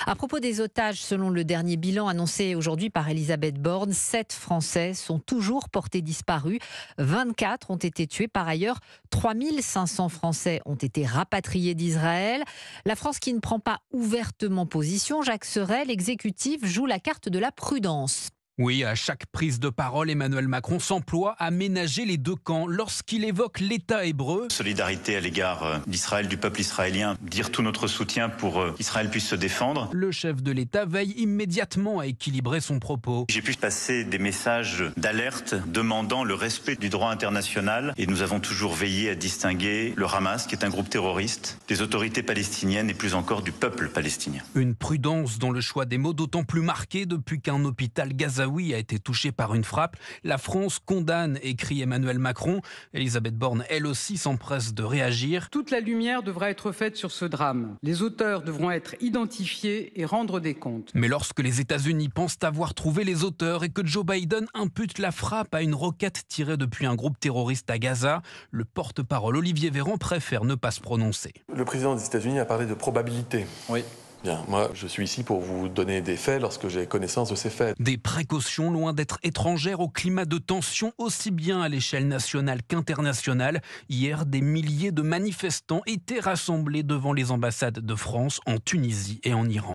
À propos des otages, selon le dernier bilan annoncé aujourd'hui par Elisabeth Borne, 7 Français sont toujours portés disparus. 24 ont été tués. Par ailleurs, 3500 Français ont été rapatriés d'Israël. La France qui ne prend pas ouvertement position, Jacques Serret, l'exécutif joue la carte de la prudence. Oui, à chaque prise de parole, Emmanuel Macron s'emploie à ménager les deux camps lorsqu'il évoque l'État hébreu. Solidarité à l'égard d'Israël, du peuple israélien, dire tout notre soutien pour qu'Israël puisse se défendre. Le chef de l'État veille immédiatement à équilibrer son propos. J'ai pu passer des messages d'alerte demandant le respect du droit international et nous avons toujours veillé à distinguer le Hamas, qui est un groupe terroriste, des autorités palestiniennes et plus encore du peuple palestinien. Une prudence dont le choix des mots d'autant plus marqué depuis qu'un hôpital gazaoui a été touché par une frappe. La France condamne, écrit Emmanuel Macron. Elisabeth Borne, elle aussi, s'empresse de réagir. Toute la lumière devra être faite sur ce drame. Les auteurs devront être identifiés et rendre des comptes. Mais lorsque les États-Unis pensent avoir trouvé les auteurs et que Joe Biden impute la frappe à une roquette tirée depuis un groupe terroriste à Gaza, le porte-parole Olivier Véran préfère ne pas se prononcer. Le président des États-Unis a parlé de probabilité. Oui. Bien, moi, je suis ici pour vous donner des faits lorsque j'ai connaissance de ces faits. Des précautions loin d'être étrangères au climat de tension aussi bien à l'échelle nationale qu'internationale. Hier, des milliers de manifestants étaient rassemblés devant les ambassades de France, en Tunisie et en Iran.